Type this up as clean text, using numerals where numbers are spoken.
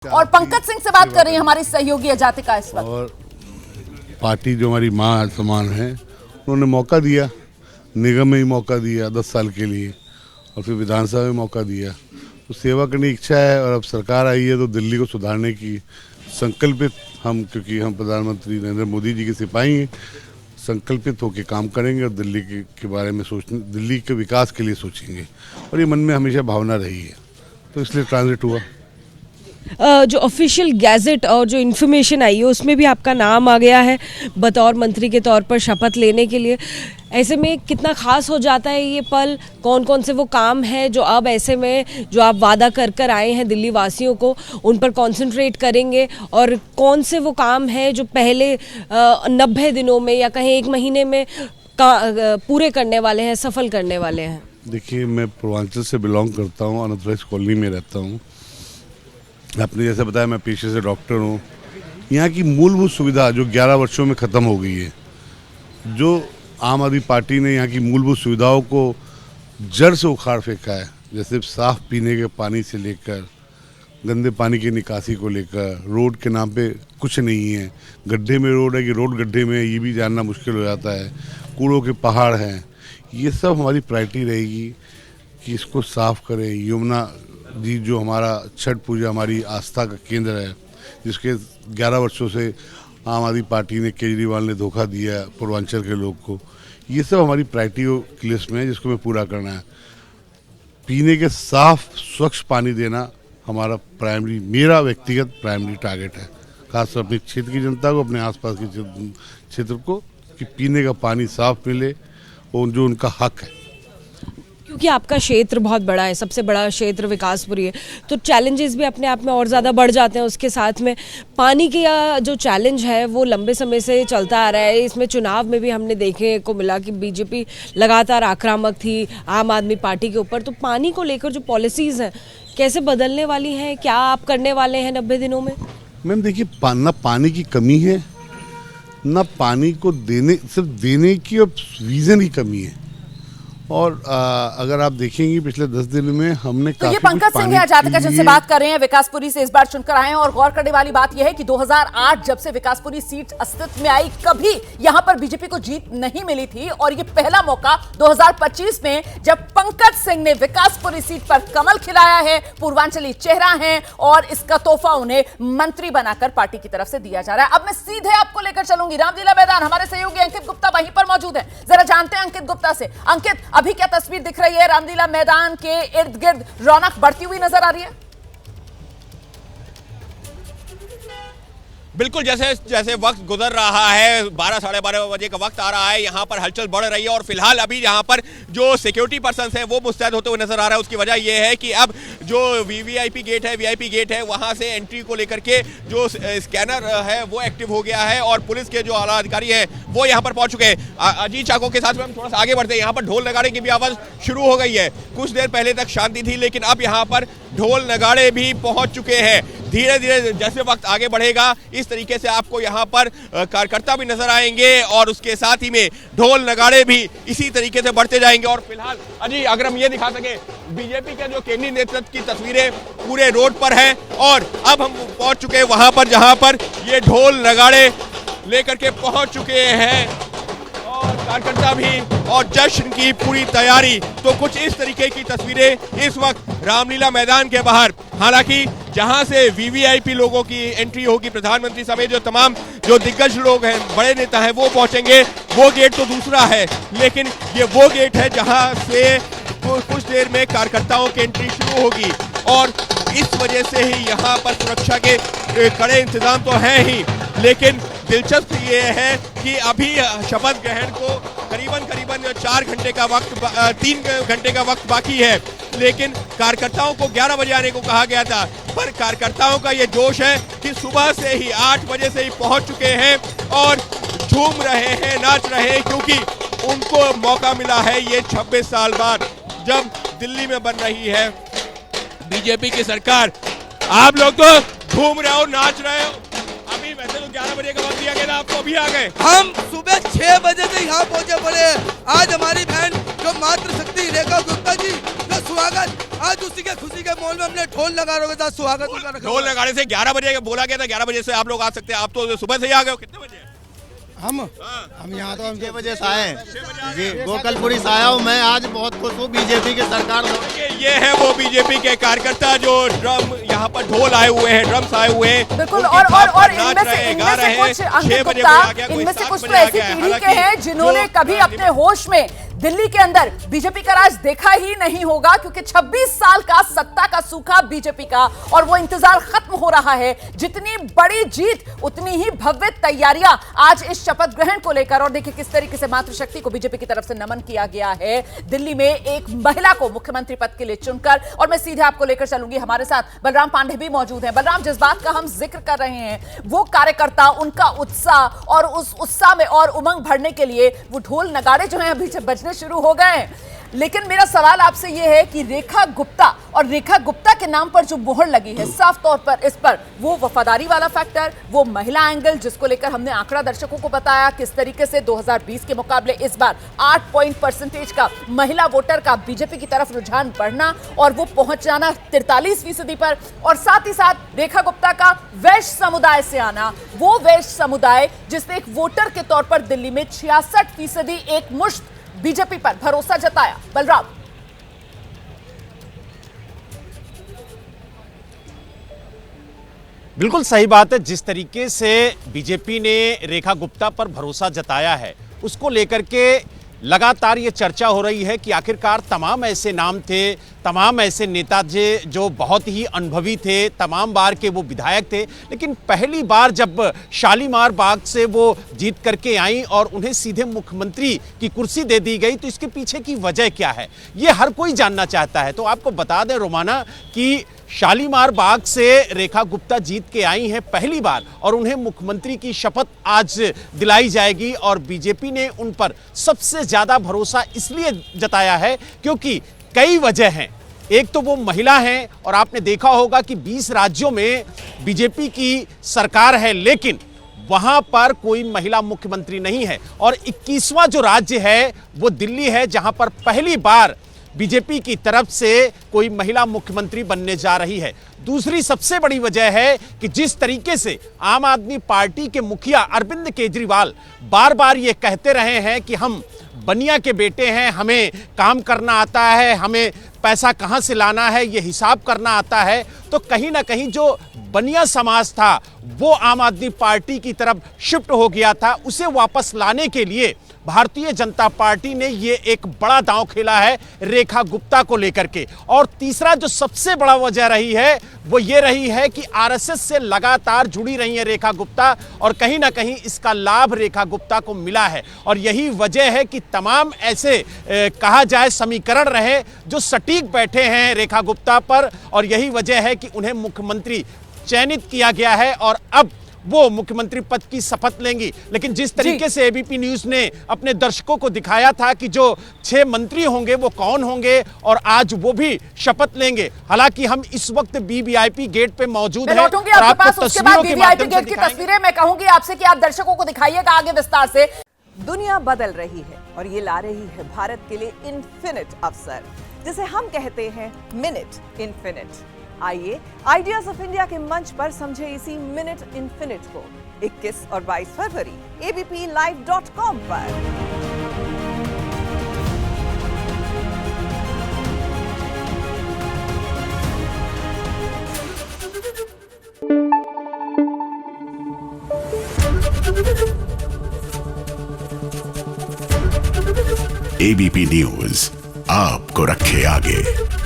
और पंकज सिंह से बात कर रही है हमारी सहयोगी अजातिका इस वक्त। और पार्टी जो हमारी माँ समान है, उन्होंने मौका दिया, निगम में ही मौका दिया 10 साल के लिए और फिर विधानसभा में मौका दिया, तो सेवा करने की इच्छा है। और अब सरकार आई है तो दिल्ली को सुधारने की संकल्पित हम, क्योंकि हम प्रधानमंत्री नरेंद्र मोदी जी के सिपाही हैं, संकल्पित होकर काम करेंगे और दिल्ली के बारे में दिल्ली के विकास के लिए सोचेंगे। और ये मन में हमेशा भावना रही है, तो इसलिए ट्रांजिट हुआ। जो ऑफिशियल गैजेट और जो इन्फॉर्मेशन आई है उसमें भी आपका नाम आ गया है बतौर मंत्री के तौर पर शपथ लेने के लिए। ऐसे में कितना खास हो जाता है ये पल? कौन कौन से वो काम है जो अब ऐसे में जो आप वादा कर कर आए हैं दिल्ली वासियों को, उन पर कंसंट्रेट करेंगे? और कौन से वो काम है जो पहले 90 दिनों में या कहीं 1 महीने में पूरे करने वाले हैं, सफल करने वाले हैं? देखिए, मैं पूर्वांचल से बिलोंग करता हूँ, अनंतराज कॉलोनी में रहता हूँ। आपने जैसे बताया, मैं पेशे से डॉक्टर हूँ। यहाँ की मूलभूत सुविधा जो 11 वर्षों में ख़त्म हो गई है, जो आम आदमी पार्टी ने यहाँ की मूलभूत सुविधाओं को जड़ से उखाड़ फेंका है, जैसे साफ़ पीने के पानी से लेकर गंदे पानी की निकासी को लेकर, रोड के नाम पे कुछ नहीं है। गड्ढे में रोड है कि रोड गड्ढे में है, ये भी जानना मुश्किल हो जाता है। कूड़ों के पहाड़ हैं। ये सब हमारी प्रायोरिटी रहेगी कि इसको साफ़ करें। यमुना जी जो हमारा छठ पूजा हमारी आस्था का केंद्र है, जिसके 11 वर्षों से आम आदमी पार्टी ने, केजरीवाल ने धोखा दिया पूर्वांचल के लोग को, ये सब हमारी प्रायोरिटियों की लिस्ट में है, जिसको हमें पूरा करना है। पीने के साफ स्वच्छ पानी देना हमारा मेरा व्यक्तिगत प्राइमरी टारगेट है, खासकर अपने क्षेत्र की जनता को, अपने आसपास के क्षेत्र को, कि पीने का पानी साफ मिले और जो उनका हक है। क्योंकि आपका क्षेत्र बहुत बड़ा है, सबसे बड़ा क्षेत्र विकासपुरी है, तो चैलेंजेस भी अपने आप में और ज़्यादा बढ़ जाते हैं। उसके साथ में पानी का जो चैलेंज है वो लंबे समय से चलता आ रहा है। इसमें चुनाव में भी हमने देखे को मिला कि बीजेपी लगातार आक्रामक थी आम आदमी पार्टी के ऊपर। तो पानी को लेकर जो पॉलिसीज़ हैं कैसे बदलने वाली हैं, क्या आप करने वाले हैं 90 दिनों में? मैम देखिए, ना पानी की कमी है, ना पानी को सिर्फ देने की और विजन की कमी है। और अगर आप देखेंगे पिछले 10 दिन में हमने तो ये पंकज सिंह है अजातिका जिनसे बात कर रहे हैं, विकासपुरी से इस बार चुनकर आए हैं। और गौर करने वाली बात यह है कि 2008 जब से विकासपुरी सीट अस्तित्व में आई, कभी यहां पर बीजेपी को जीत नहीं मिली थी। और ये पहला मौका 2025 में जब पंकज सिंह ने विकासपुरी सीट पर कमल खिलाया है, पूर्वांचली चेहरा है और इसका तोहफा उन्हें मंत्री बनाकर पार्टी की तरफ से दिया जा रहा है। अब मैं सीधे आपको लेकर चलूंगी रामलीला मैदान। हमारे सहयोगी अंकित गुप्ता वहीं पर मौजूद है, जरा जानते हैं अंकित गुप्ता से। अंकित, अभी क्या तस्वीर दिख रही है? रामलीला मैदान के इर्द गिर्द रौनक बढ़ती हुई नजर आ रही है। बिल्कुल, जैसे जैसे वक्त गुजर रहा है, 12 साढ़े 12 बजे का वक्त आ रहा है, यहाँ पर हलचल बढ़ रही है। और फिलहाल अभी यहाँ पर जो सिक्योरिटी पर्सन है वो मुस्तैद होते हुए नजर आ रहा है। उसकी वजह यह है कि अब जो वीवीआईपी गेट है वहाँ से एंट्री को लेकर के जो स्कैनर है वो एक्टिव हो गया है और पुलिस के जो आला अधिकारी हैं वो यहाँ पर पहुँच चुके हैं। अजीत चाको के साथ में हम थोड़ा सा आगे बढ़ते हैं। यहाँ पर ढोल नगाड़े की भी आवाज़ शुरू हो गई है। कुछ देर पहले तक शांति थी, लेकिन अब यहाँ पर ढोल नगाड़े भी पहुँच चुके हैं। धीरे धीरे जैसे वक्त आगे बढ़ेगा, इस तरीके से आपको यहाँ पर कार्यकर्ता भी नजर आएंगे और उसके साथ ही में ढोल नगाड़े भी इसी तरीके से बढ़ते जाएंगे। और फिलहाल अजी, अगर हम ये दिखा सके, बीजेपी के जो केंद्रीय नेतृत्व की तस्वीरें पूरे रोड पर हैं और अब हम पहुंच चुके हैं वहां पर जहां पर ये ढोल नगाड़े लेकर के पहुंच चुके हैं और कार्यकर्ता भी और जश्न की पूरी तैयारी। तो कुछ इस तरीके की तस्वीरें इस वक्त रामलीला मैदान के बाहर। हालांकि जहां से वीवीआईपी लोगों की एंट्री होगी, प्रधानमंत्री समेत जो तमाम जो दिग्गज लोग हैं, बड़े नेता हैं, वो पहुंचेंगे, वो गेट तो दूसरा है, लेकिन ये वो गेट है जहां से कुछ देर में कार्यकर्ताओं की एंट्री शुरू होगी। और इस वजह से ही यहाँ पर सुरक्षा के कड़े इंतजाम तो हैं ही, लेकिन दिलचस्प ये है कि अभी शपथ ग्रहण को करीबन 4 घंटे का वक्त 3 घंटे का वक्त बाकी है। लेकिन कार्यकर्ताओं को 11 बजे आने को कहा गया था, पर कार्यकर्ताओं का ये जोश है कि सुबह से ही 8 बजे से ही पहुंच चुके हैं और झूम रहे हैं, नाच रहे हैं, क्योंकि उनको मौका मिला है ये 26 साल बाद, जब दिल्ली में बन रही है बीजेपी की सरकार। आप लोग तो घूम रहे हो, नाच रहे हो। अभी वैसे तो 11 बजे का वक्त दिया गया था, आपको अभी आ गए। हम सुबह 6 बजे से यहाँ पहुँचे पड़े। आज हमारी बहन जो मातृशक्ति रेखा गुप्ता जी का स्वागत आज उसी के खुशी के माहौल में हमने ढोल नगाड़ों के साथ स्वागत उनका रखा ढोल नगाड़े से 11 बजे बोला गया था, 11 बजे से आप लोग आ सकते हैं। आप तो सुबह से ही आ गए हो, कितने बजे? हम यहाँ तो हम 6 बजे से आए जी, गोकलपुरी से आया हूँ मैं। आज बहुत खुश हूँ बीजेपी की सरकार। ये है वो बीजेपी के कार्यकर्ता जो ड्रम यहाँ पर ढोल आए हुए हैं, ड्रम्स आए हुए हैं। बिल्कुल, और इनमें से कुछ अंकित गुप्ता, इनमें से कुछ तो ऐसी पीढ़ी के हैं जिन्होंने कभी अपने होश में दिल्ली के अंदर बीजेपी का राज देखा ही नहीं होगा, क्योंकि 26 साल का सत्ता का सूखा बीजेपी का, और वो इंतजार खत्म हो रहा है। जितनी बड़ी जीत उतनी ही भव्य तैयारियां आज इस शपथ ग्रहण को लेकर। और देखिए किस तरीके से मातृशक्ति को बीजेपी की तरफ से नमन किया गया है दिल्ली में एक महिला को मुख्यमंत्री पद के लिए चुनकर। और मैं सीधे आपको लेकर चलूंगी, हमारे साथ बलराम पांडे भी मौजूद हैं। बलराम, जिस बात का हम जिक्र कर रहे हैं वो कार्यकर्ता, उनका उत्साह, और उस उत्साह में और उमंग भरने के लिए वो ढोल नगाड़े जो हैं अभी से बजने शुरू हो गए हैं। लेकिन मेरा सवाल आपसे यह है कि रेखा गुप्ता और रेखा गुप्ता के नाम पर जो मोहर लगी है, साफ तौर पर इस पर वो वफादारी वाला फैक्टर, वो महिला एंगल जिसको लेकर हमने आंकड़ा दर्शकों को बताया किस तरीके से 2020 के मुकाबले इस बार 8 पॉइंट परसेंटेज का महिला वोटर का बीजेपी की तरफ रुझान बढ़ना और वो पहुंच जाना 43% पर, और साथ ही साथ रेखा गुप्ता का वैश्य समुदाय से आना, वो वैश्य समुदाय जिसने एक वोटर के तौर पर दिल्ली में 66% एक मुश्त बीजेपी पर भरोसा जताया। बलराम, बिल्कुल सही बात है। जिस तरीके से बीजेपी ने रेखा गुप्ता पर भरोसा जताया है, उसको लेकर के लगातार ये चर्चा हो रही है कि आखिरकार तमाम ऐसे नाम थे, तमाम ऐसे नेता जो बहुत ही अनुभवी थे, तमाम बार के वो विधायक थे, लेकिन पहली बार जब शालीमार बाग से वो जीत करके आई और उन्हें सीधे मुख्यमंत्री की कुर्सी दे दी गई, तो इसके पीछे की वजह क्या है ये हर कोई जानना चाहता है। तो आपको बता दें रोमाना कि शालीमार बाग से रेखा गुप्ता जीत के आई हैं पहली बार, और उन्हें मुख्यमंत्री की शपथ आज दिलाई जाएगी। और बीजेपी ने उन पर सबसे ज्यादा भरोसा इसलिए जताया है क्योंकि कई वजह हैं। एक तो वो महिला हैं, और आपने देखा होगा कि 20 राज्यों में बीजेपी की सरकार है, लेकिन वहां पर कोई महिला मुख्यमंत्री नहीं है। और 21वां जो राज्य है वो दिल्ली है, जहां पर पहली बार बीजेपी की तरफ से कोई महिला मुख्यमंत्री बनने जा रही है। दूसरी सबसे बड़ी वजह है कि जिस तरीके से आम आदमी पार्टी के मुखिया अरविंद केजरीवाल बार बार ये कहते रहे हैं कि हम बनिया के बेटे हैं, हमें काम करना आता है, हमें पैसा कहां से लाना है ये हिसाब करना आता है, तो कहीं ना कहीं जो बनिया समाज था वो आम आदमी पार्टी की तरफ शिफ्ट हो गया था। उसे वापस लाने के लिए भारतीय जनता पार्टी ने ये एक बड़ा दांव खेला है रेखा गुप्ता को लेकर के। और तीसरा जो सबसे बड़ा वजह रही है वो ये रही है कि आरएसएस से लगातार जुड़ी रही है रेखा गुप्ता, और कहीं ना कहीं इसका लाभ रेखा गुप्ता को मिला है। और यही वजह है कि तमाम ऐसे कहा जाए समीकरण रहे जो सटीक बैठे हैं रेखा गुप्ता पर, और यही वजह है कि उन्हें मुख्यमंत्री चयनित किया गया है और अब वो मुख्यमंत्री पद की शपथ लेंगी। लेकिन जिस तरीके से एबीपी न्यूज ने अपने दर्शकों को दिखाया था कि जो 6 मंत्री होंगे वो कौन होंगे, और आज वो भी शपथ लेंगे। हालांकि हम इस वक्त बीवीआईपी गेट पे मौजूद हैं और आपको तस्वीरों के माध्यम से तस्वीरें मैं कहूंगी आपसे कि आप दर्शकों को दिखाइएगा आगे विस्तार से। दुनिया बदल रही है और ये ला रही है भारत के लिए इन्फिनिट अवसर, जिसे हम कहते हैं मिनट इन्फिनिट। आइए आइडियाज ऑफ इंडिया के मंच पर समझे इसी मिनट इन्फिनिट को 21 और 22 फरवरी abplive.com पर। एबीपी न्यूज आपको रखे आगे।